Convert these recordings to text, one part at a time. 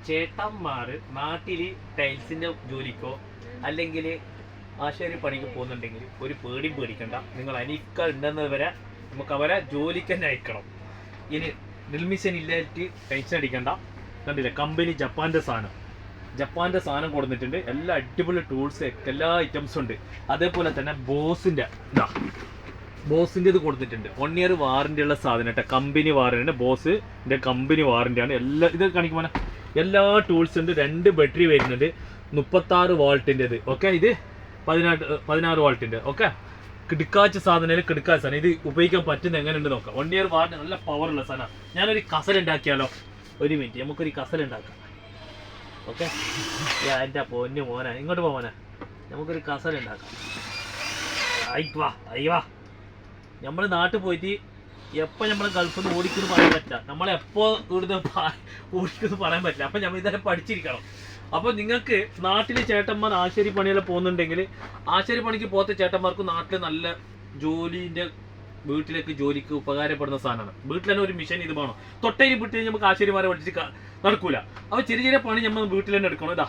ചേട്ടന്മാർ നാട്ടിൽ ടൈൽസിൻ്റെ ജോലിക്കോ അല്ലെങ്കിൽ ആശാരി പണിക്ക് പോകുന്നുണ്ടെങ്കിൽ ഒരു പേടിയും പേടിക്കണ്ട. നിങ്ങൾ അനിക്ക ഉണ്ടെന്നത് വരെ നമുക്ക് അവരെ ജോലിക്ക് തന്നെ അയക്കണം. ഇനി ഡ്രിൽ മെഷീൻ ഇല്ലായിട്ട് ടെൻഷൻ അടിക്കണ്ട. കണ്ടില്ലേ, കമ്പനി ജപ്പാൻ്റെ സാധനം കൊടുത്തിട്ടുണ്ട്. എല്ലാ അടിപൊളി ടൂൾസ് എല്ലാ ഐറ്റംസും ഉണ്ട്. അതേപോലെ തന്നെ ബോസിൻ്റെ ഇത് കൊടുത്തിട്ടുണ്ട്. 1 year വാറൻ്റി ഉള്ള സാധനം കേട്ടോ. കമ്പനി വാറൻ്റി, ബോസിൻ്റെ കമ്പനി വാറൻ്റിയാണ്. എല്ലാ ഇത് കാണിക്കുമ്പോൾ എല്ലാ ടൂൾസ് ഉണ്ട്. 2 ബാറ്ററി വരുന്നുണ്ട്. 36 വോൾട്ടിൻ്റെത്. ഓക്കെ, ഇത് 16 വോൾട്ടിൻ്റെ. ഓക്കെ, കിടക്കാച്ച സാധനം. ഇത് ഉപയോഗിക്കാൻ പറ്റുന്ന എങ്ങനെയുണ്ട് നോക്കാം. 1 year വാറൻ്റി, നല്ല പവറുള്ള സാധനം. ഞാനൊരു കസൽ ഉണ്ടാക്കിയാലോ? ഒരു മിനിറ്റ്, നമുക്കൊരു കസൽ ഉണ്ടാക്കാം. ഓക്കെ, എൻ്റെ പൊന്നു മോനെ, ഇങ്ങോട്ട് പോവാനാ. നമുക്കൊരു കസൽ ഉണ്ടാക്കാം. അയ്യവാ, നമ്മൾ നാട്ടിൽ പോയിട്ട് എപ്പോൾ നമ്മൾ ഗൾഫിൽ നിന്ന് ഓടിക്കുന്നു പറയാൻ പറ്റില്ല. നമ്മളെപ്പോൾ ഇവിടുന്ന് ഓടിക്കുന്നു പറയാൻ പറ്റില്ല. അപ്പം നമ്മൾ ഇതെല്ലാം പഠിച്ചിരിക്കണം. അപ്പോൾ നിങ്ങൾക്ക് നാട്ടിൽ ചേട്ടന്മാർ ആശാരി പണിയെല്ലാം പോകുന്നുണ്ടെങ്കിൽ ആശാരി പണിക്ക് പോകാത്ത ചേട്ടന്മാർക്ക് നാട്ടിൽ നല്ല വീട്ടിലേക്ക് ജോലിക്ക് ഉപകാരപ്പെടുന്ന സാധനമാണ്. വീട്ടിൽ തന്നെ ഒരു മിഷൻ ഇത് വേണം. തൊട്ടേരി വിട്ട് നമുക്ക് ആശാരിമാരെ പഠിച്ചിട്ട് നടക്കൂല. അപ്പോൾ ചെറിയ പണി നമ്മൾ വീട്ടിൽ തന്നെ എടുക്കണം.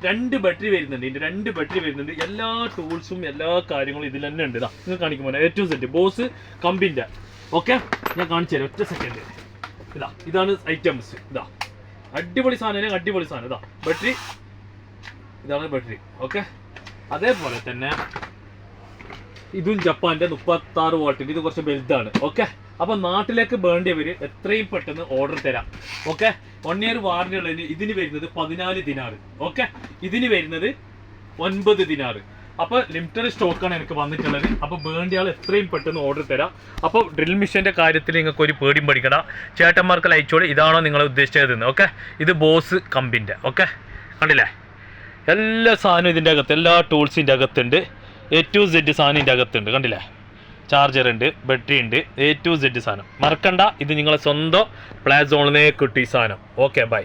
2 ബാറ്ററി വരുന്നുണ്ട്. ഇതിൻ്റെ 2 ബാറ്ററി വരുന്നുണ്ട്. എല്ലാ ടൂൾസും എല്ലാ കാര്യങ്ങളും ഇതിൽ തന്നെ ഉണ്ട്. നിങ്ങൾ കാണിക്കുമ്പോൾ ഏറ്റവും സെറ്റ് ബോസ് കമ്പിൻ്റെ. ഓക്കെ, ഞാൻ കാണിച്ചു തരാം. ഒറ്റ സെക്കൻഡ്. ഇതാണ് ഐറ്റംസ്. അടിപൊളി സാധനം, അടിപൊളി സാധനം. ബാറ്ററി, ഇതാണ് ബാറ്ററി. ഓക്കെ, അതേപോലെ തന്നെ ഇതും ജപ്പാൻ്റെ 36 വോൾട്ടിൻ്റെ. ഇത് കുറച്ച് വലുതാണ്. ഓക്കെ, അപ്പോൾ നാട്ടിലേക്ക് വേണ്ടിയവർ എത്രയും പെട്ടെന്ന് ഓർഡർ തരാം. ഓക്കെ, 1 year വാറൻ്റി ഉള്ളതിന് ഇതിന് വരുന്നത് 14 ദിനാർ. ഓക്കെ, ഇതിന് വരുന്നത് 9 ദിനാർ. അപ്പോൾ ലിമിറ്റഡ് സ്റ്റോക്കാണ് എനിക്ക് വന്നിട്ടുള്ളത്. അപ്പോൾ വേണ്ടിയാൾ എത്രയും പെട്ടെന്ന് ഓർഡർ തരാം. അപ്പോൾ ഡ്രിൽ മെഷീൻ്റെ കാര്യത്തിൽ നിങ്ങൾക്ക് ഒരു പേടിയും പഠിക്കണ്ട. ചേട്ടന്മാർക്ക് അയച്ചോളി. ഇതാണോ നിങ്ങൾ ഉദ്ദേശിച്ചത്? ഓക്കെ, ഇത് ബോസ് കമ്പിൻ്റെ. ഓക്കെ, കണ്ടില്ലേ, എല്ലാ സാധനവും ഇതിൻ്റെ അകത്ത്, എല്ലാ ടൂൾസിൻ്റെ അകത്തുണ്ട്. A to Z സാധനം ഇതിൻ്റെ അകത്തുണ്ട്. കണ്ടില്ലേ, ചാർജർ ഉണ്ട്, ബാറ്ററി ഉണ്ട്, A to Z സാധനം. മറക്കണ്ട, ഇത് നിങ്ങളെ സ്വന്തം പ്ലാസോണിനെ കിട്ടി സാധനം. Okay, by.